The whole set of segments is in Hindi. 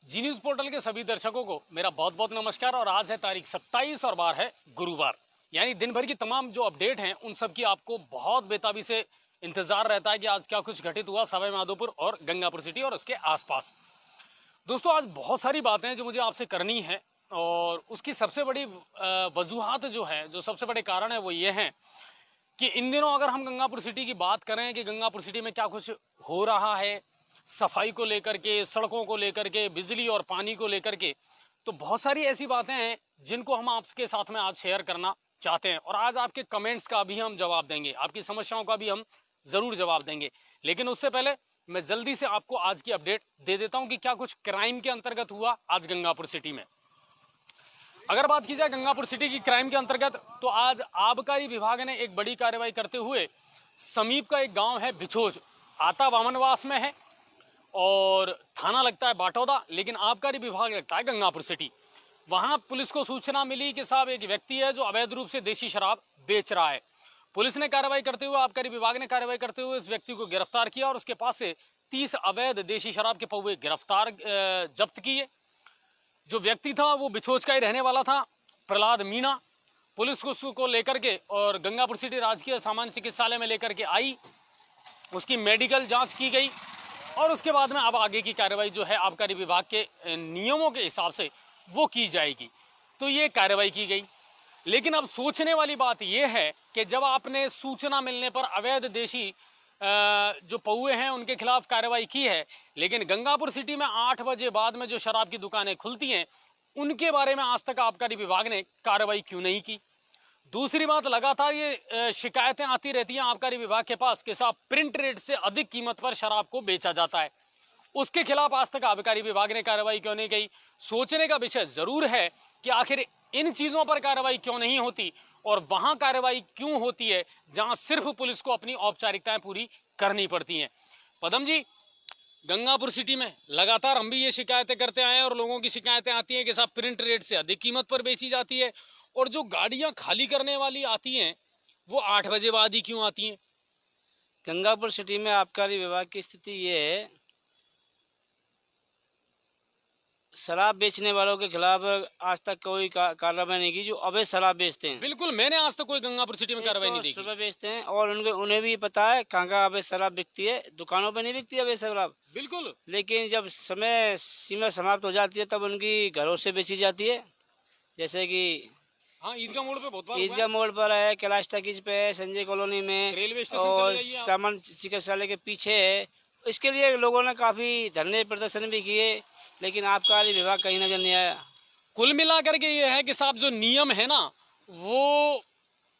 जी न्यूज़ पोर्टल के सभी दर्शकों को मेरा बहुत बहुत नमस्कार। और आज है तारीख 27 और बार है गुरुवार, यानी दिन भर की तमाम जो अपडेट हैं उन सब की आपको बहुत बेताबी से इंतजार रहता है कि आज क्या कुछ घटित हुआ सवाई माधोपुर और गंगापुर सिटी और उसके आसपास। दोस्तों, आज बहुत सारी बातें हैं जो मुझे आपसे करनी है और उसकी सबसे बड़ी वजूहात जो है, जो सबसे बड़े कारण है वो ये हैं कि इन दिनों अगर हम गंगापुर सिटी की बात करें कि गंगापुर सिटी में क्या कुछ हो रहा है सफाई को लेकर के, सड़कों को लेकर के, बिजली और पानी को लेकर के, तो बहुत सारी ऐसी बातें हैं जिनको हम आपके साथ में आज शेयर करना चाहते हैं। और आज आपके कमेंट्स का भी हम जवाब देंगे, आपकी समस्याओं का भी हम ज़रूर जवाब देंगे। लेकिन उससे पहले मैं जल्दी से आपको आज की अपडेट दे देता हूं कि क्या कुछ क्राइम के अंतर्गत हुआ आज गंगापुर सिटी में। अगर बात की जाए गंगापुर सिटी की क्राइम के अंतर्गत, तो आज आबकारी विभाग ने एक बड़ी कार्रवाई करते हुए समीप का एक गांव है बिछोज, आता वामनवास में है और थाना लगता है बाटौदा, लेकिन आबकारी विभाग लगता है गंगापुर सिटी। वहां पुलिस को सूचना मिली कि साहब एक व्यक्ति है जो अवैध रूप से देशी शराब बेच रहा है। पुलिस ने कार्रवाई करते हुए, आबकारी विभाग ने कार्रवाई करते हुए इस व्यक्ति को गिरफ्तार किया और उसके पास से 30 अवैध देशी शराब के पौवे जब्त किए। जो व्यक्ति था वो बिछोज का ही रहने वाला था, प्रहलाद मीणा। पुलिस को उसको लेकर के और गंगापुर सिटी राजकीय सामान्य चिकित्सालय में लेकर के आई, उसकी मेडिकल जांच की गई और उसके बाद में अब आगे की कार्रवाई जो है आबकारी विभाग के नियमों के हिसाब से वो की जाएगी। तो ये कार्रवाई की गई। लेकिन अब सोचने वाली बात यह है कि जब आपने सूचना मिलने पर अवैध देशी जो पौवे हैं उनके खिलाफ कार्रवाई की है, लेकिन गंगापुर सिटी में 8 बजे बाद में जो शराब की दुकानें खुलती हैं उनके बारे में आज तक आबकारी विभाग ने कार्रवाई क्यों नहीं की। दूसरी बात, लगातार ये शिकायतें आती रहती हैं आबकारी विभाग के पास कि साहब प्रिंट रेट से अधिक कीमत पर शराब को बेचा जाता है। उसके खिलाफ आज तक आबकारी विभाग ने कार्रवाई क्यों नहीं की। सोचने का विषय जरूर है कि आखिर इन चीजों पर कार्रवाई क्यों नहीं होती और वहां कार्रवाई क्यों होती है जहां सिर्फ पुलिस को अपनी औपचारिकताएं पूरी करनी पड़ती हैं। पदम जी, गंगापुर सिटी में लगातार हम भी ये शिकायतें करते आए हैं और लोगों की शिकायतें आती हैं कि साहब प्रिंट रेट से अधिक कीमत पर बेची जाती है और जो गाड़ियां खाली करने वाली आती हैं वो 8 बजे बाद ही क्यों आती हैं। गंगापुर सिटी में आबकारी विभाग की स्थिति ये है, शराब बेचने वालों के खिलाफ आज तक कोई कार्रवाई नहीं की जो अवैध शराब बेचते हैं। बिल्कुल, मैंने आज तक कोई गंगापुर सिटी में कार्रवाई नहीं देखी। सुबह बेचते हैं और उन्हें भी पता है कहाँ अवैध शराब बिकती है, दुकानों पे नहीं बिकती अवैध शराब। बिल्कुल, लेकिन जब समय सीमा समाप्त हो जाती है तब उनकी घरों से बेची जाती है। जैसे कि हाँ, ईदगाह मोड़ पे बहुत बार ईदगाह मोड़ पर है, कैलाश टकीज पे है, संजय कॉलोनी में, रेलवे स्टेशन और सामान्य चिकित्सालय के पीछे है। इसके लिए लोगों ने काफी धरने प्रदर्शन भी किए, लेकिन आबकारी विभाग कहीं नजर नहीं आया। कुल मिलाकर के ये है कि साहब जो नियम है ना वो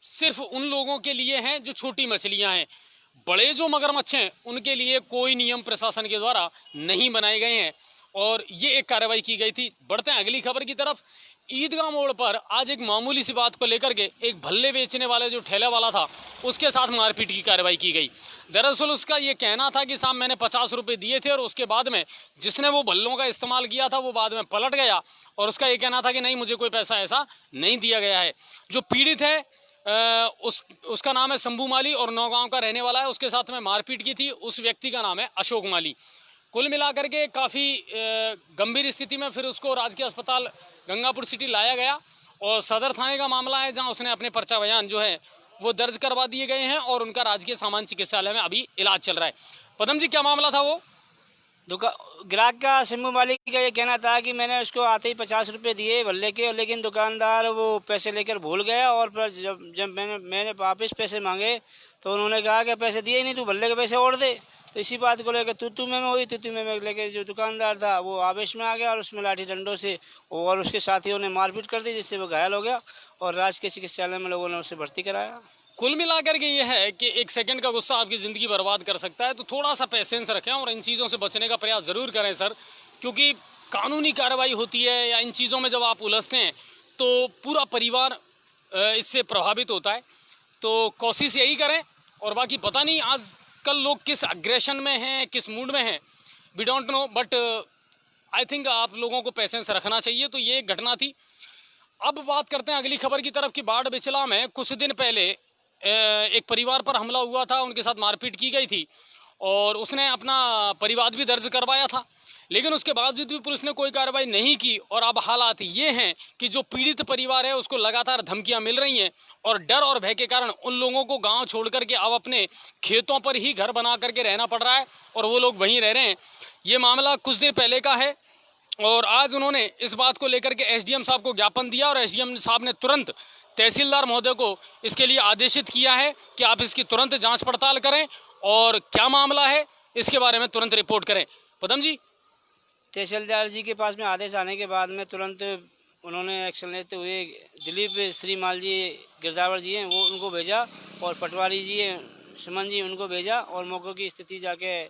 सिर्फ उन लोगों के लिए हैं जो छोटी मछलियां हैं। बड़े जो मगरमच्छ हैं उनके लिए कोई नियम प्रशासन के द्वारा नहीं बनाए गए हैं और ये एक कार्रवाई की गई थी। बढ़ते हैं अगली खबर की तरफ। ईदगाह मोड़ पर आज एक मामूली सी बात को लेकर के एक भल्ले बेचने वाले जो ठेला वाला था उसके साथ मारपीट की कार्रवाई की गई। दरअसल उसका ये कहना था कि साहब मैंने 50 रुपये दिए थे और उसके बाद में जिसने वो भल्लों का इस्तेमाल किया था वो बाद में पलट गया और उसका ये कहना था कि नहीं, मुझे कोई पैसा ऐसा नहीं दिया गया है। जो पीड़ित है उसका नाम है शंभू माली और नौगांव का रहने वाला है। उसके साथ में मारपीट की थी, उस व्यक्ति का नाम है अशोक माली। कुल मिलाकर के काफ़ी गंभीर स्थिति में फिर उसको राजकीय अस्पताल गंगापुर सिटी लाया गया और सदर थाने का मामला है जहां उसने अपने पर्चा बयान जो है वो दर्ज करवा दिए गए हैं और उनका राजकीय सामान्य चिकित्सालय में अभी इलाज चल रहा है। पदम जी, क्या मामला था वो? ग्राहक का शंभू मालिक का ये कहना था कि मैंने उसको आते ही 50 रुपये दिए भल्ले के, लेकिन दुकानदार वो पैसे लेकर भूल गया और फिर जब मैंने वापस पैसे मांगे तो उन्होंने कहा कि पैसे दिए ही नहीं, तू भल्ले के पैसे और दे। तो इसी बात को लेकर तू में हुई। तू में लेकर जो दुकानदार था वो आवेश में आ गया और उसमें लाठी डंडों से और उसके साथियों ने मारपीट कर दी, जिससे वो घायल हो गया और राजकीय चिकित्सालय में लोगों ने उसे भर्ती कराया। कुल मिलाकर के ये है कि एक सेकंड का गुस्सा आपकी ज़िंदगी बर्बाद कर सकता है, तो थोड़ा सा पेशेंस रखें और इन चीज़ों से बचने का प्रयास ज़रूर करें सर, क्योंकि कानूनी कार्रवाई होती है या इन चीज़ों में जब आप उलझते हैं तो पूरा परिवार इससे प्रभावित होता है। तो कोशिश यही करें। और बाकी पता नहीं आजकल लोग किस अग्रेशन में हैं, किस मूड में हैं, we don't know, but I think आप लोगों को पेशेंस रखना चाहिए। तो ये एक घटना थी। अब बात करते हैं अगली खबर की तरफ कि बाढ़ बिचला में कुछ दिन पहले एक परिवार पर हमला हुआ था, उनके साथ मारपीट की गई थी और उसने अपना परिवाद भी दर्ज करवाया था। लेकिन उसके बावजूद भी पुलिस ने कोई कार्रवाई नहीं की। और अब हालात ये हैं कि जो पीड़ित परिवार है उसको लगातार धमकियां मिल रही हैं और डर और भय के कारण उन लोगों को गांव छोड़ करके अब अपने खेतों पर ही घर बना करके रहना पड़ रहा है और वो लोग वहीं रह रहे हैं। ये मामला कुछ देर पहले का है और आज उन्होंने इस बात को लेकर के एसडीएम साहब को ज्ञापन दिया और एसडीएम साहब ने तुरंत तहसीलदार महोदय को इसके लिए आदेशित किया है कि आप इसकी तुरंत जांच पड़ताल करें और क्या मामला है इसके बारे में तुरंत रिपोर्ट करें। पदम जी, तहसीलदार जी के पास में आदेश आने के बाद में तुरंत उन्होंने एक्शन लेते हुए दिलीप श्रीमाल जी गिरदावर जी हैं वो उनको भेजा और पटवारी जी हैं सुमन जी उनको भेजा और मौके की स्थिति जाके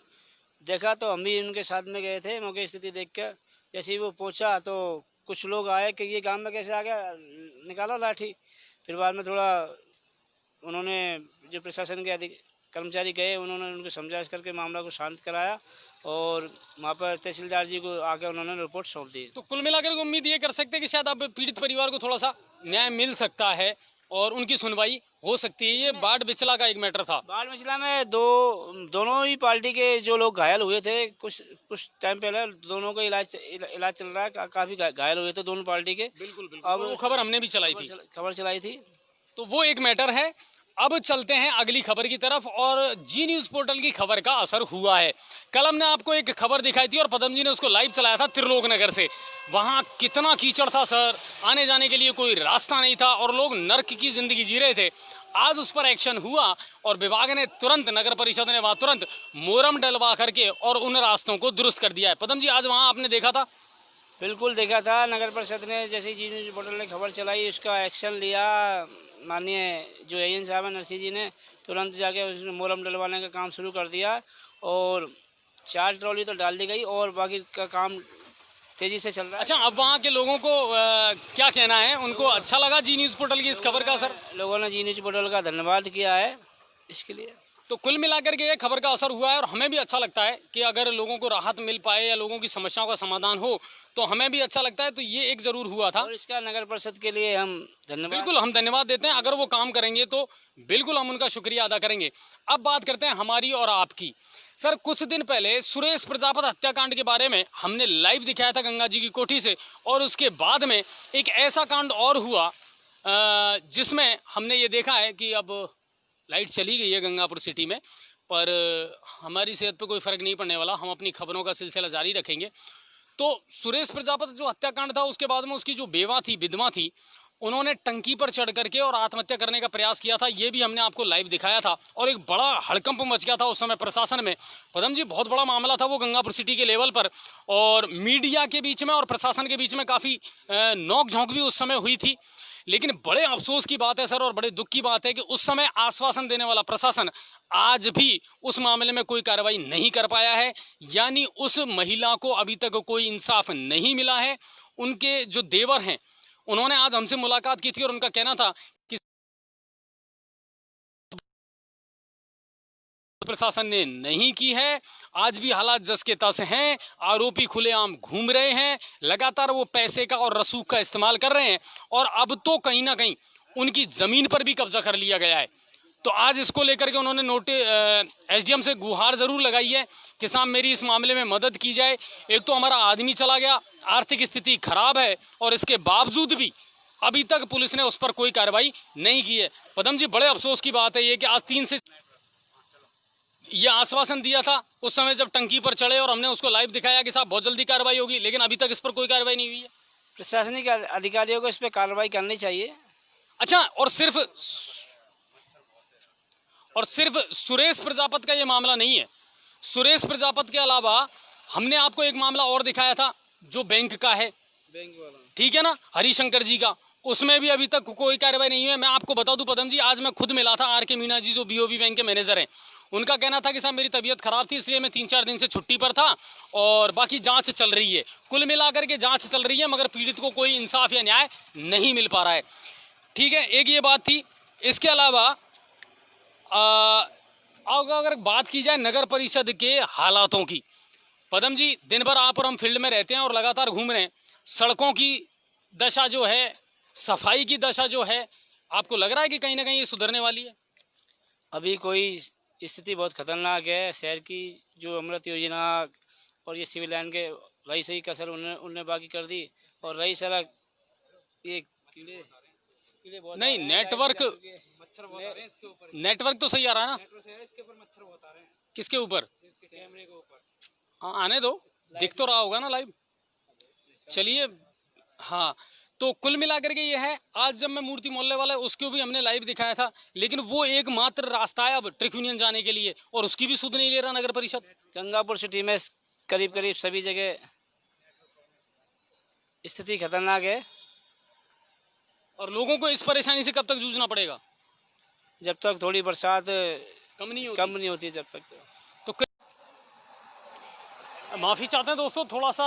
देखा तो हम भी उनके साथ में गए थे। मौके की स्थिति देख कर जैसे ही वो पहुंचा तो कुछ लोग आए कि ये गांव में कैसे आ गया, निकाला लाठी। फिर बाद में थोड़ा उन्होंने जो प्रशासन के कर्मचारी गए उन्होंने उनको समझाइश करके मामला को शांत कराया और वहाँ पर तहसीलदार जी को आकर उन्होंने रिपोर्ट सौंप दी। तो कुल मिलाकर उम्मीद ये कर सकते हैं कि शायद अब पीड़ित परिवार को थोड़ा सा न्याय मिल सकता है और उनकी सुनवाई हो सकती है। ये बाढ़ बिचला का एक मैटर था। बाढ़ बिचला में दोनों ही पार्टी के जो लोग घायल हुए थे कुछ टाइम पहले दोनों का इलाज चल रहा है। काफी घायल हुए थे दोनों पार्टी के। बिल्कुल बिल्कुल। अब वो खबर हमने भी खबर चलाई थी। तो वो एक मैटर है। अब चलते हैं अगली खबर की तरफ और जी न्यूज पोर्टल की खबर का असर हुआ है। कल हमने आपको एक खबर दिखाई थी और पदम जी ने उसको लाइव चलाया था त्रिलोक नगर से। वहां कितना कीचड़ था सर, आने जाने के लिए कोई रास्ता नहीं था और लोग नर्क की जिंदगी जी रहे थे। आज उस पर एक्शन हुआ और विभाग ने तुरंत, नगर परिषद ने वहां तुरंत मोरम डलवा करके और उन रास्तों को दुरुस्त कर दिया है। पदम जी, आज वहां आपने देखा था? बिल्कुल देखा था। नगर परिषद ने जैसे जी न्यूज पोर्टल ने खबर चलाई उसका एक्शन लिया। माननीय जो एएन साहब है नरसिंह जी ने तुरंत जाके उसमें मोरम डलवाने का काम शुरू कर दिया और 4 ट्रॉली तो डाल दी गई और बाकी का काम तेजी से चल रहा है। अच्छा, अब वहाँ के लोगों को क्या कहना है? उनको अच्छा लगा जी न्यूज पोर्टल की इस खबर का? सर, लोगों ने जी न्यूज पोर्टल का धन्यवाद किया है इसके लिए। तो कुल मिलाकर के ये खबर का असर हुआ है और हमें भी अच्छा लगता है कि अगर लोगों को राहत मिल पाए या लोगों की समस्याओं का समाधान हो तो हमें भी अच्छा लगता है। तो ये एक जरूर हुआ था और इसका नगर परिषद के लिए हम बिल्कुल हम धन्यवाद देते हैं। अगर वो काम करेंगे तो बिल्कुल हम उनका शुक्रिया अदा करेंगे। अब बात करते हैं हमारी और आपकी। सर, कुछ दिन पहले सुरेश प्रजापति हत्याकांड के बारे में हमने लाइव दिखाया था गंगा जी की कोठी से और उसके बाद में एक ऐसा कांड और हुआ जिसमें हमने ये देखा है कि अब लाइट चली गई है गंगापुर सिटी में, पर हमारी सेहत पे कोई फ़र्क नहीं पड़ने वाला। हम अपनी खबरों का सिलसिला जारी रखेंगे। तो सुरेश प्रजापति जो हत्याकांड था उसके बाद में उसकी जो बेवा थी, विधवा थी, उन्होंने टंकी पर चढ़ करके और आत्महत्या करने का प्रयास किया था। ये भी हमने आपको लाइव दिखाया था और एक बड़ा हड़कंप मच गया था उस समय प्रशासन में। पदम जी, बहुत बड़ा मामला था वो गंगापुर सिटी के लेवल पर और मीडिया के बीच में और प्रशासन के बीच में काफ़ी नोक झोंक भी उस समय हुई थी। लेकिन बड़े अफसोस की बात है सर और बड़े दुख की बात है कि उस समय आश्वासन देने वाला प्रशासन आज भी उस मामले में कोई कार्रवाई नहीं कर पाया है। यानी उस महिला को अभी तक कोई इंसाफ नहीं मिला है। उनके जो देवर हैं उन्होंने आज हमसे मुलाकात की थी और उनका कहना था कि प्रशासन ने नहीं की है। आज भी हालात जस के तस हैं। आरोपी खुलेआम घूम रहे हैं, लगातार वो पैसे का और रसूख का इस्तेमाल कर रहे हैं और अब तो कहीं ना कहीं उनकी जमीन पर भी कब्जा कर लिया गया है। तो आज इसको लेकर के उन्होंने एसडीएम से गुहार जरूर लगाई है कि साहब मेरी इस मामले में मदद की जाए। एक तो हमारा आदमी चला गया, आर्थिक स्थिति खराब है और इसके बावजूद भी अभी तक पुलिस ने उस पर कोई कार्रवाई नहीं की है। पदम जी, बड़े अफसोस की बात है ये कि आज 3 से ये आश्वासन दिया था उस समय जब टंकी पर चढ़े और हमने उसको लाइव दिखाया कि साहब बहुत जल्दी कार्रवाई होगी, लेकिन अभी तक इस पर कोई कार्रवाई नहीं हुई है। प्रशासनिक अधिकारियों को इस पर कार्रवाई करनी चाहिए। अच्छा, और सिर्फ सुरेश प्रजापति का ये मामला नहीं है। सुरेश प्रजापति के अलावा हमने आपको एक मामला और दिखाया था जो बैंक का है, बैंक वाला, ठीक है ना, हरिशंकर जी का। उसमें भी अभी तक कोई कार्रवाई नहीं हुई है। मैं आपको बता दूं पदम जी, आज मैं खुद मिला था आर के मीणा जी जो बीओबी बैंक के मैनेजर हैं। उनका कहना था कि साहब मेरी तबीयत खराब थी इसलिए मैं 3-4 दिन से छुट्टी पर था और बाकी जांच चल रही है। कुल मिलाकर के जांच चल रही है मगर पीड़ित को कोई इंसाफ या न्याय नहीं मिल पा रहा है। ठीक है, एक ये बात थी। इसके अलावा अगर बात की जाए नगर परिषद के हालातों की, पदम जी, दिन भर आप और हम फील्ड में रहते हैं और लगातार घूम रहे हैं। सड़कों की दशा जो है, सफाई की दशा जो है, आपको लग रहा है कि कहीं ना कहीं ये सुधरने वाली है? अभी कोई स्थिति बहुत खतरनाक है। शहर की जो अमृत योजना और ये सिविल लाइन के रही सही कसर उन्होंने बाकी कर दी। और रही सड़क, ये कीड़े कीड़े बहुत नहीं, नेटवर्क मच्छर बहुत आ रहे हैं इसके ऊपर। नेटवर्क तो सही आ रहा है ना? इसके ऊपर मच्छर बहुत आ रहे हैं। किसके ऊपर? कैमरे के ऊपर। हाँ, आने दो, दिख तो रहा होगा ना लाइव। चलिए, हाँ, तो कुल मिलाकर के ये है, आज जब मैं मूर्ति मोहल्ले वाला उसको भी हमने लाइव दिखाया था, लेकिन वो एकमात्र रास्ता है अब ट्रक यूनियन जाने के लिए, और उसकी भी सुध नहीं ले रहा नगर परिषद। गंगापुर सिटी में करीब करीब सभी जगह स्थिति खतरनाक है, और लोगों को इस परेशानी से कब तक जूझना पड़ेगा? जब तक थोड़ी बरसात कम नहीं होती जब तक। तो माफ़ी चाहते हैं दोस्तों, थोड़ा सा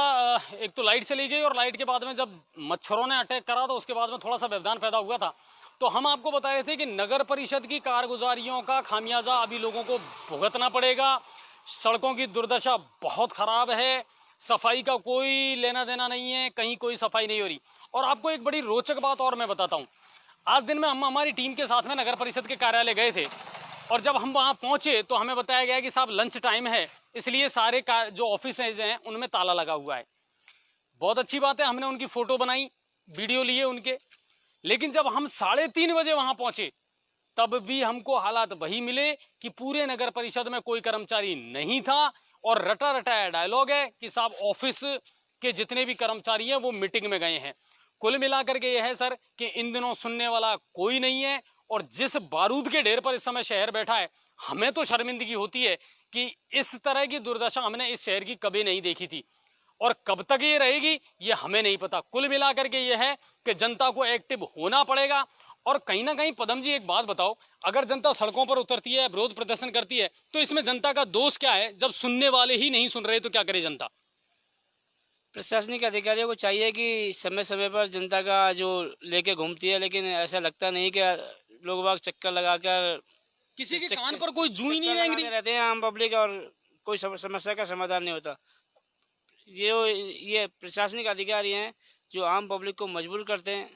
एक तो लाइट चली गई, और लाइट के बाद में जब मच्छरों ने अटैक करा तो उसके बाद में थोड़ा सा व्यवधान पैदा हुआ था। तो हम आपको बता रहे थे कि नगर परिषद की कारगुजारियों का खामियाजा अभी लोगों को भुगतना पड़ेगा। सड़कों की दुर्दशा बहुत ख़राब है, सफाई का कोई लेना देना नहीं है, कहीं कोई सफाई नहीं हो रही। और आपको एक बड़ी रोचक बात और मैं बताता हूँ, आज दिन में हम हमारी टीम के साथ में नगर परिषद के कार्यालय गए थे, और जब हम वहाँ पहुँचे तो हमें बताया गया कि साहब लंच टाइम है, इसलिए सारे जो ऑफिस हैं उनमें ताला लगा हुआ है। बहुत अच्छी बात है, हमने उनकी फ़ोटो बनाई, वीडियो लिए उनके, लेकिन जब हम 3:30 बजे वहाँ पहुँचे तब भी हमको हालात वही मिले कि पूरे नगर परिषद में कोई कर्मचारी नहीं था, और रटा रटाया डायलॉग है कि साहब ऑफिस के जितने भी कर्मचारी हैं वो मीटिंग में गए हैं। कुल मिलाकर के ये है सर कि इन दिनों सुनने वाला कोई नहीं है, और जिस बारूद के ढेर पर इस समय शहर बैठा है, हमें तो शर्मिंदगी होती है कि इस तरह की दुर्दशा हमने इस शहर की कभी नहीं देखी थी, और कब तक ये रहेगी ये हमें नहीं पता। कुल मिलाकर के ये है कि जनता को एक्टिव होना पड़ेगा। और कहीं ना कहीं पदम जी एक बात बताओ, अगर जनता सड़कों पर उतरती है, विरोध प्रदर्शन करती है, तो इसमें जनता का दोष क्या है? जब सुनने वाले ही नहीं सुन रहे तो क्या करे जनता? प्रशासनिक अधिकारियों को चाहिए कि समय समय पर जनता का जो लेके घूमती है, लेकिन ऐसा लगता नहीं कि लोग बाग चक्कर लगाकर किसी के कान पर कोई जू ही नहीं रहेंगी रहते हैं आम पब्लिक, और कोई समस्या का समाधान नहीं होता। ये प्रशासनिक अधिकारी हैं जो आम पब्लिक को मजबूर करते हैं।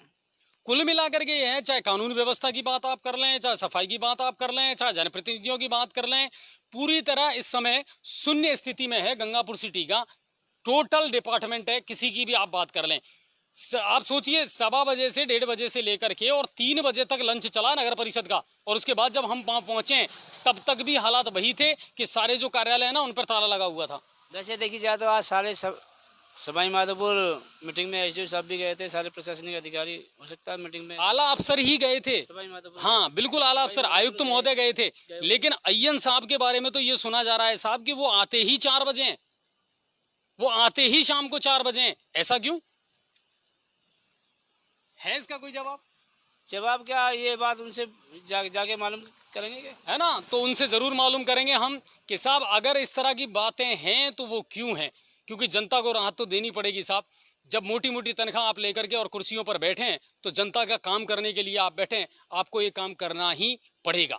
कुल मिलाकर के ये है, चाहे कानून व्यवस्था की बात आप कर लें, चाहे सफाई की बात आप कर लें, चाहे जनप्रतिनिधियों की बात कर लें, पूरी तरह इस समय शून्य स्थिति में है गंगापुर सिटी का टोटल डिपार्टमेंट है। किसी की भी आप बात कर लें, आप सोचिए 1:15 बजे से 1:30 बजे से लेकर के और 3 बजे तक लंच चला नगर परिषद का, और उसके बाद जब हम वहां पहुंचे तब तक भी हालात वही थे कि सारे जो कार्यालय है ना उन पर ताला लगा हुआ था। वैसे देखी जाए तो आज सारे सवाई माधोपुर मीटिंग में एसडीओ साहब भी गए थे, सारे प्रशासनिक अधिकारी हो सकता है मीटिंग में, आला अफसर ही गए थे। हाँ बिल्कुल, आला अफसर आयुक्त महोदय गए थे, लेकिन अय्यन साहब के बारे में तो ये सुना जा रहा है साहब कि वो आते ही 4 बजे हैं, वो आते ही शाम को 4 बजे हैं। ऐसा क्यों है? इसका कोई जवाब क्या? ये बात उनसे जाके मालूम करेंगे क्या? है ना, तो उनसे जरूर मालूम करेंगे हम कि साहब अगर इस तरह की बातें हैं तो वो क्यों हैं, क्योंकि जनता को राहत तो देनी पड़ेगी साहब। जब मोटी मोटी तनख्वाह आप लेकर के और कुर्सियों पर बैठे हैं तो जनता का काम करने के लिए आप बैठे हैं, आपको ये काम करना ही पड़ेगा।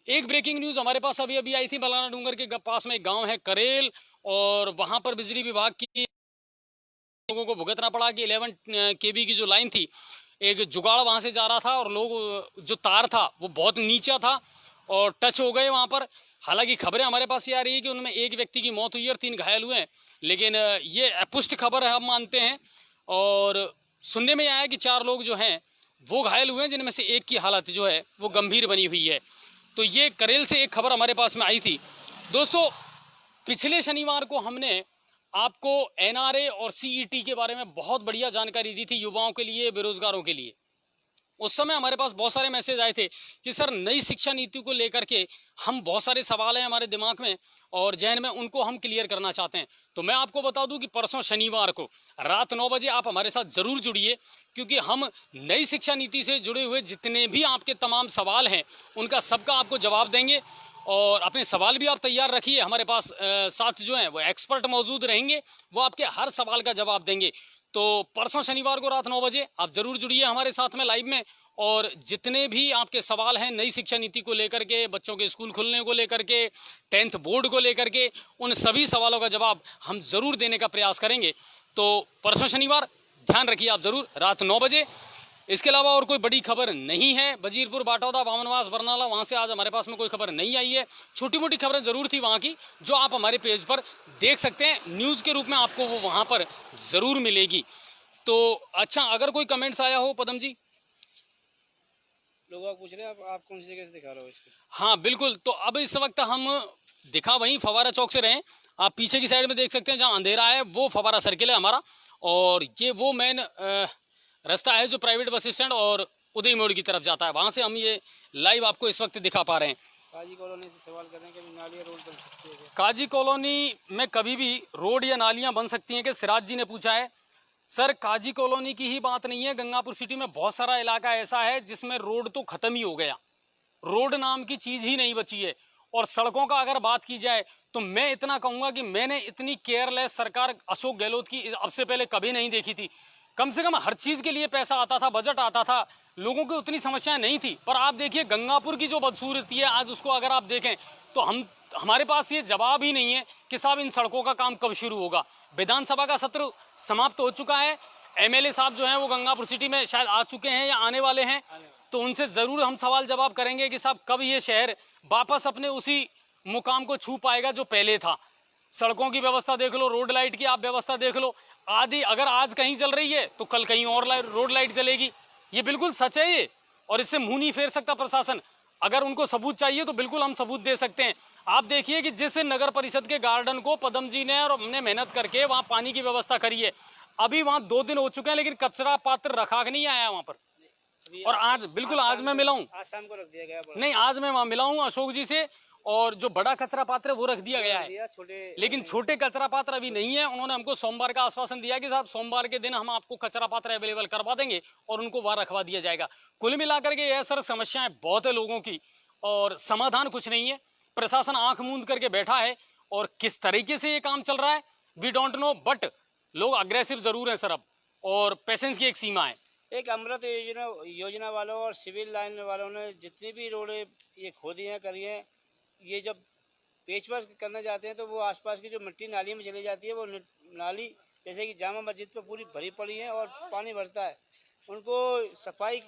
एक ब्रेकिंग न्यूज हमारे पास अभी अभी आई थी, बलाना डूंगर के पास में एक गाँव है करेल, और वहां पर बिजली विभाग की लोगों को भुगतना पड़ा कि 11 kV की जो लाइन थी, एक जुगाड़ वहां से जा रहा था और लोग जो तार था वो बहुत नीचा था और टच हो गए वहां पर। हालांकि खबरें हमारे पास ये आ रही है कि उनमें एक व्यक्ति की मौत हुई और 3 घायल हुए हैं, लेकिन ये अपुष्ट खबर है हम मानते हैं। और सुनने में आया कि 4 लोग जो हैं वो घायल हुए हैं, जिनमें से एक की हालत जो है वो गंभीर बनी हुई है। तो ये करेल से एक खबर हमारे पास में आई थी। दोस्तों पिछले शनिवार को हमने आपको एनआरए और सीईटी के बारे में बहुत बढ़िया जानकारी दी थी, युवाओं के लिए, बेरोजगारों के लिए। उस समय हमारे पास बहुत सारे मैसेज आए थे कि सर नई शिक्षा नीति को लेकर के हम बहुत सारे सवाल हैं हमारे दिमाग में और जहन में, उनको हम क्लियर करना चाहते हैं। तो मैं आपको बता दूं कि परसों शनिवार को रात 9 बजे आप हमारे साथ जरूर जुड़िए, क्योंकि हम नई शिक्षा नीति से जुड़े हुए जितने भी आपके तमाम सवाल हैं उनका सबका आपको जवाब देंगे। और अपने सवाल भी आप तैयार रखिए, हमारे पास साथ जो हैं वो एक्सपर्ट मौजूद रहेंगे, वो आपके हर सवाल का जवाब देंगे। तो परसों शनिवार को रात 9 बजे आप जरूर जुड़िए हमारे साथ में लाइव में, और जितने भी आपके सवाल हैं नई शिक्षा नीति को लेकर के, बच्चों के स्कूल खुलने को लेकर के, 10th बोर्ड को लेकर के, उन सभी सवालों का जवाब हम जरूर देने का प्रयास करेंगे। तो परसों शनिवार ध्यान रखिए आप जरूर रात 9 बजे। इसके अलावा और कोई बड़ी खबर नहीं है। वजीरपुर, बाटौदा, बामनवास, बरनाला, वहाँ से आज हमारे पास में कोई खबर नहीं आई है। छोटी मोटी खबरें ज़रूर थी वहाँ की, जो आप हमारे पेज पर देख सकते हैं। न्यूज़ के रूप में आपको वो वहाँ पर ज़रूर मिलेगी। तो अच्छा, अगर कोई कमेंट्स आया हो पदम जी? लोग पूछ रहे हैं आप कौन सी जगह से दिखा रहे हो इसको? हाँ बिल्कुल। तो अब इस वक्त हम दिखा वहीं फवारा चौक से रहे। आप पीछे की साइड में देख सकते हैं जहाँ अंधेरा है, वो फवारा सर्किल है हमारा, और ये वो मेन रास्ता है जो प्राइवेट बस स्टैंड और उदय मोड़ की तरफ जाता है। वहाँ से हम ये लाइव आपको इस वक्त दिखा पा रहे हैं। काजी कॉलोनी से सवाल कर रहे हैं कि नाली या रोड बन सकती है क्या? काजी कॉलोनी में कभी भी रोड या नालियाँ बन सकती हैं कि सिराज जी ने पूछा है। सर, काजी कॉलोनी की ही बात नहीं है, गंगापुर सिटी में बहुत सारा इलाका ऐसा है जिसमें रोड तो खत्म ही हो गया, रोड नाम की चीज ही नहीं बची है। और सड़कों का अगर बात की जाए तो मैं इतना कहूंगा कि मैंने इतनी केयरलेस सरकार अशोक गहलोत की अब से पहले कभी नहीं देखी थी। कम से कम हर चीज के लिए पैसा आता था, बजट आता था, लोगों की उतनी समस्याएं नहीं थी। पर आप देखिए गंगापुर की जो बदसूरती है आज, उसको अगर आप देखें तो हमारे पास ये जवाब ही नहीं है कि साहब इन सड़कों का काम कब शुरू होगा। विधानसभा का सत्र समाप्त हो चुका है, एमएलए साहब जो हैं वो गंगापुर सिटी में शायद आ चुके हैं या आने वाले हैं, तो उनसे ज़रूर हम सवाल जवाब करेंगे कि साहब कब ये शहर वापस अपने उसी मुकाम को छू पाएगा जो पहले था। सड़कों की व्यवस्था देख लो, रोड लाइट की आप व्यवस्था देख लो, आदि अगर आज कहीं चल रही है तो कल कहीं और रोड लाइट चलेगी। ये बिल्कुल सच है ये, और इससे मुंह नहीं फेर सकता प्रशासन। अगर उनको सबूत चाहिए तो बिल्कुल हम सबूत दे सकते हैं। आप देखिए कि जिस नगर परिषद के गार्डन को पदम जी ने और हमने मेहनत करके वहाँ पानी की व्यवस्था करी है, अभी वहाँ 2 दिन हो चुके हैं लेकिन कचरा पात्र रखा नहीं आया वहाँ पर। और आज बिल्कुल आज मैं मिला हूँ, आज शाम को रख दिया गया। नहीं आज मैं वहाँ मिला हूँ अशोक जी से, और जो बड़ा कचरा पात्र है वो रख दिया गया है, लेकिन छोटे कचरा पात्र अभी नहीं है। उन्होंने हमको सोमवार का आश्वासन दिया कि साहब सोमवार के दिन हम आपको कचरा पात्र अवेलेबल करवा देंगे और उनको वहाँ रखवा दिया जाएगा। कुल मिलाकर के यह सर समस्याएं बहुत है लोगों की, और समाधान कुछ नहीं है। प्रशासन आंख मूंद करके बैठा है, और किस तरीके से ये काम चल रहा है वी डोंट नो, बट लोग अग्रेसिव जरूर हैं सर अब, और पेशेंस की एक सीमा है। एक अमृत योजना वालों और सिविल लाइन वालों ने जितनी भी रोडें ये खोदी हैं करी हैं, ये जब पेचवर्क करने जाते हैं तो वो आसपास की जो मिट्टी नाली में चली जाती है, वो नाली जैसे कि जामा मस्जिद पे पूरी भरी पड़ी है और पानी भरता है। उनको सफाई,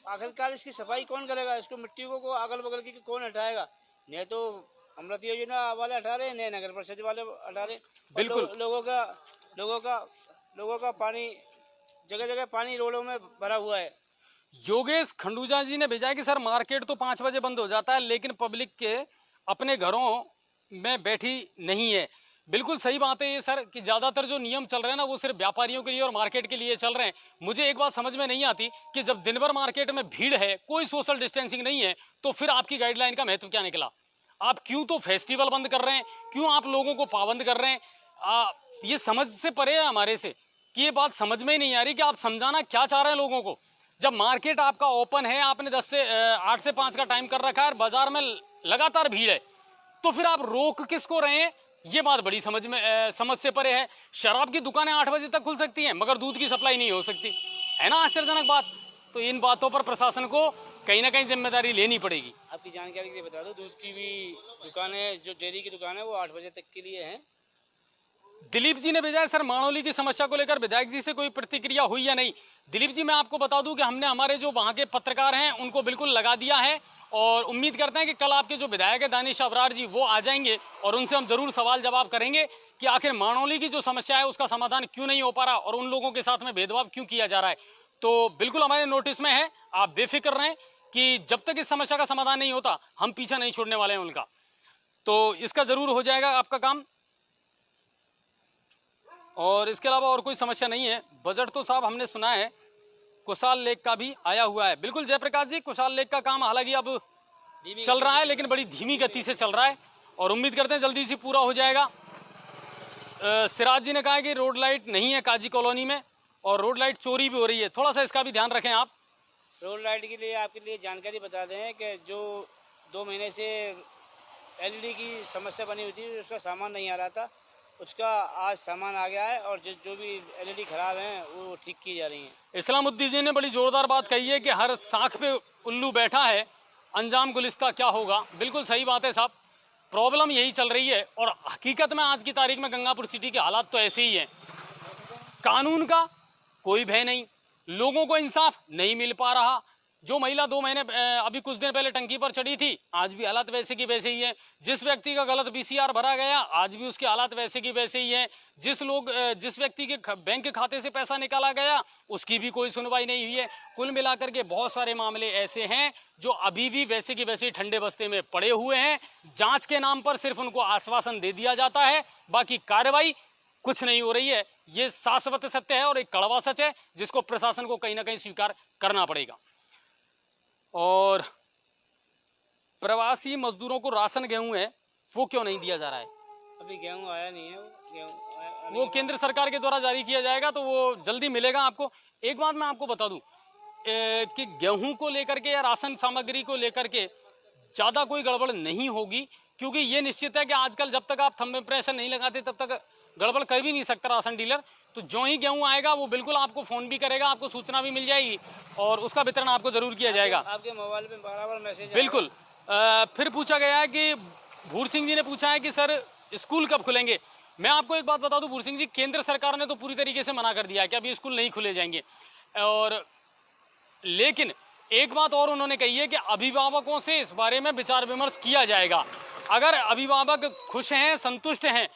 आखिरकार इसकी सफाई कौन करेगा? इसको मिट्टी को अगल बगल की कौन हटाएगा? नहीं तो अमृत योजना वाले हटा रहे, नए नगर परिषद वाले हटा रहे। बिल्कुल लोगों का पानी जगह जगह पानी रोडों में भरा हुआ है। योगेश खंडूजा जी ने भेजा है कि सर मार्केट तो 5 बजे बंद हो जाता है लेकिन पब्लिक के अपने घरों में बैठी नहीं है। बिल्कुल सही बात है ये सर, कि ज़्यादातर जो नियम चल रहे हैं ना वो सिर्फ व्यापारियों के लिए और मार्केट के लिए चल रहे हैं। मुझे एक बात समझ में नहीं आती कि जब दिन भर मार्केट में भीड़ है, कोई सोशल डिस्टेंसिंग नहीं है, तो फिर आपकी गाइडलाइन का महत्व क्या निकला? आप क्यों तो फेस्टिवल बंद कर रहे हैं, क्यों आप लोगों को पाबंद कर रहे हैं? ये समझ से परे है हमारे से, कि ये बात समझ में ही नहीं आ रही कि आप समझाना क्या चाह रहे हैं लोगों को। जब मार्केट आपका ओपन है, आपने 8 से 5 का टाइम कर रखा है, बाजार में लगातार भीड़ है, तो फिर आप रोक किसको रहे हैं? ये बात बड़ी समझ से परे है। शराब की दुकानें 8 बजे तक खुल सकती हैं मगर दूध की सप्लाई नहीं हो सकती, है ना आश्चर्यजनक बात। तो इन बातों पर प्रशासन को कहीं ना कहीं जिम्मेदारी लेनी पड़ेगी। आपकी जानकारी के लिए बता दो, दूध की भी दुकान है, जो डेयरी की दुकान है वो 8 बजे तक के लिए है। दिलीप जी ने भेजा है सर, माणोली की समस्या को लेकर विधायक जी से कोई प्रतिक्रिया हुई या नहीं? दिलीप जी, मैं आपको बता दूं कि हमने हमारे जो वहां के पत्रकार हैं उनको बिल्कुल लगा दिया है, और उम्मीद करते हैं कि कल आपके जो विधायक है दानिश अबरार जी वो आ जाएंगे और उनसे हम जरूर सवाल जवाब करेंगे कि आखिर माणोली की जो समस्या है उसका समाधान क्यों नहीं हो पा रहा और उन लोगों के साथ में भेदभाव क्यों किया जा रहा है। तो बिल्कुल हमारे नोटिस में है, आप बेफिक्र रहें कि जब तक इस समस्या का समाधान नहीं होता हम पीछा नहीं छोड़ने वाले हैं उनका। तो इसका जरूर हो जाएगा आपका काम, और इसके अलावा और कोई समस्या नहीं है। बजट तो साहब हमने सुना है कुशाल लेक का भी आया हुआ है। बिल्कुल जयप्रकाश जी, कुशाल लेक का काम हालांकि अब चल रहा है लेकिन बड़ी धीमी गति से चल रहा है, और उम्मीद करते हैं जल्दी से पूरा हो जाएगा। सिराज जी ने कहा कि रोड लाइट नहीं है काजी कॉलोनी में, और रोड लाइट चोरी भी हो रही है, थोड़ा सा इसका भी ध्यान रखें आप। रोड लाइट के लिए आपके लिए जानकारी बता दें कि जो 2 महीने से LED की समस्या बनी हुई थी, उसका सामान नहीं आ रहा था, उसका आज सामान आ गया है, और जो भी LED खराब हैं वो ठीक की जा रही हैं। इस्लामुद्दीन जी ने बड़ी जोरदार बात कही है कि हर साख पे उल्लू बैठा है, अंजाम गुलिस्ता क्या होगा। बिल्कुल सही बात है साहब, प्रॉब्लम यही चल रही है, और हकीकत में आज की तारीख में गंगापुर सिटी के हालात तो ऐसे ही हैं। कानून का कोई भय नहीं, लोगों को इंसाफ नहीं मिल पा रहा। जो महिला 2 महीने अभी कुछ दिन पहले टंकी पर चढ़ी थी, आज भी हालात वैसे की वैसे ही है। जिस व्यक्ति का गलत बीसीआर भरा गया, आज भी उसके हालात वैसे की वैसे ही है। जिस व्यक्ति के बैंक खाते से पैसा निकाला गया, उसकी भी कोई सुनवाई नहीं हुई है। कुल मिलाकर के बहुत सारे मामले ऐसे हैं जो अभी भी वैसे की वैसे ठंडे बस्ते में पड़े हुए हैं। जांच के नाम पर सिर्फ उनको आश्वासन दे दिया जाता है, बाकी कार्रवाई कुछ नहीं हो रही है। ये शाश्वत सत्य है और एक कड़वा सच है, जिसको प्रशासन को कहीं ना कहीं स्वीकार करना पड़ेगा। और प्रवासी मजदूरों को राशन गेहूं है, वो क्यों नहीं दिया जा रहा है? अभी गेहूँ आया नहीं है, वो केंद्र सरकार के द्वारा जारी किया जाएगा, तो वो जल्दी मिलेगा आपको। एक बात मैं आपको बता दूं कि गेहूं को लेकर के या राशन सामग्री को लेकर के ज़्यादा कोई गड़बड़ नहीं होगी, क्योंकि ये निश्चित है कि आजकल जब तक आप थंब इम्प्रेशन नहीं लगाते तब तक गड़बड़ कर भी नहीं सकता राशन डीलर। तो जो ही गेहूं आएगा वो बिल्कुल आपको फ़ोन भी करेगा, आपको सूचना भी मिल जाएगी और उसका वितरण आपको ज़रूर किया जाएगा। आपके मोबाइल पे बराबर मैसेज बिल्कुल। फिर पूछा गया है कि भूर सिंह जी ने पूछा है कि सर स्कूल कब खुलेंगे। मैं आपको एक बात बता दूं भूर सिंह जी, केंद्र सरकार ने तो पूरी तरीके से मना कर दिया है कि अभी स्कूल नहीं खुले जाएंगे। और लेकिन एक बात और उन्होंने कही है कि अभिभावकों से इस बारे में विचार विमर्श किया जाएगा। अगर अभिभावक खुश हैं, संतुष्ट हैं,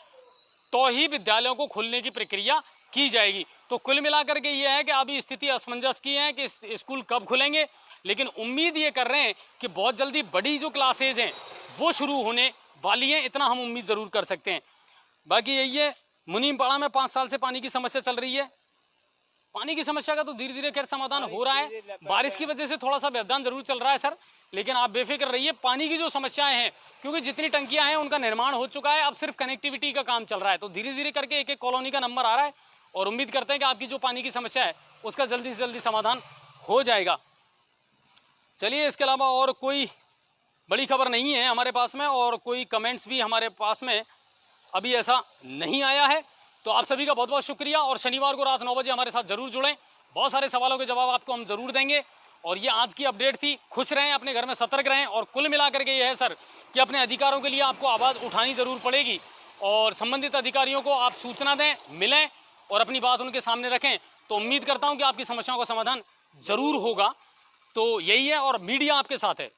तो ही विद्यालयों को खोलने की प्रक्रिया की जाएगी। तो कुल मिलाकर के ये है कि अभी स्थिति असमंजस की है कि स्कूल कब खुलेंगे, लेकिन उम्मीद ये कर रहे हैं कि बहुत जल्दी बड़ी जो क्लासेज हैं वो शुरू होने वाली हैं, इतना हम उम्मीद ज़रूर कर सकते हैं। बाकी यही है, मुनीमपाड़ा में 5 साल से पानी की समस्या चल रही है। पानी की समस्या का तो धीरे धीरे खैर समाधान हो रहा है। बारिश की वजह से थोड़ा सा व्यवधान जरूर चल रहा है सर, लेकिन आप बेफिक्र रहिए। पानी की जो समस्याएं हैं, क्योंकि जितनी टंकियां हैं उनका निर्माण हो चुका है, अब सिर्फ कनेक्टिविटी का काम चल रहा है। तो धीरे धीरे करके एक एक कॉलोनी का नंबर आ रहा है और उम्मीद करते हैं कि आपकी जो पानी की समस्या है उसका जल्दी से जल्दी समाधान हो जाएगा। चलिए, इसके अलावा और कोई बड़ी खबर नहीं है हमारे पास में, और कोई कमेंट्स भी हमारे पास में अभी ऐसा नहीं आया है। तो आप सभी का बहुत बहुत शुक्रिया, और शनिवार को रात 9 बजे हमारे साथ जरूर जुड़ें। बहुत सारे सवालों के जवाब आपको हम जरूर देंगे। और ये आज की अपडेट थी। खुश रहें, अपने घर में सतर्क रहें, और कुल मिलाकर के ये है सर कि अपने अधिकारों के लिए आपको आवाज़ उठानी ज़रूर पड़ेगी, और संबंधित अधिकारियों को आप सूचना दें, मिलें और अपनी बात उनके सामने रखें। तो उम्मीद करता हूँ कि आपकी समस्याओं का समाधान ज़रूर होगा। तो यही है, और मीडिया आपके साथ है,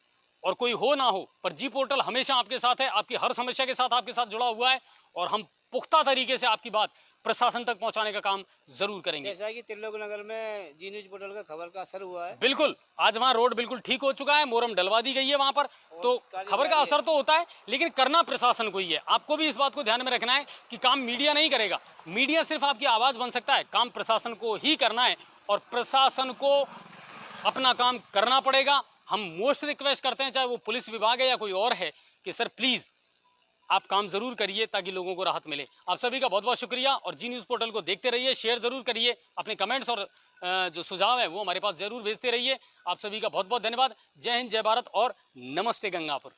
और कोई हो ना हो पर जी पोर्टल हमेशा आपके साथ है, आपकी हर समस्या के साथ आपके साथ जुड़ा हुआ है, और हम पुख्ता तरीके से आपकी बात प्रशासन तक पहुंचाने का काम जरूर करेंगे। जैसा कि त्रिलोक नगर में जी न्यूज पोर्टल का खबर का असर हुआ है। बिल्कुल, आज वहाँ रोड बिल्कुल ठीक हो चुका है, मोरम डलवा दी गई है वहाँ पर। तो खबर का असर तो होता है, लेकिन करना प्रशासन को ही है। आपको भी इस बात को ध्यान में रखना है कि काम मीडिया नहीं करेगा, मीडिया सिर्फ आपकी आवाज़ बन सकता है, काम प्रशासन को ही करना है, और प्रशासन को अपना काम करना पड़ेगा। हम मोस्ट रिक्वेस्ट करते हैं, चाहे वो पुलिस विभाग है या कोई और है, कि सर प्लीज़ आप काम जरूर करिए ताकि लोगों को राहत मिले। आप सभी का बहुत बहुत शुक्रिया, और जी न्यूज़ पोर्टल को देखते रहिए, शेयर जरूर करिए, अपने कमेंट्स और जो सुझाव है वो हमारे पास जरूर भेजते रहिए। आप सभी का बहुत बहुत धन्यवाद। जय हिंद, जय भारत और नमस्ते गंगापुर।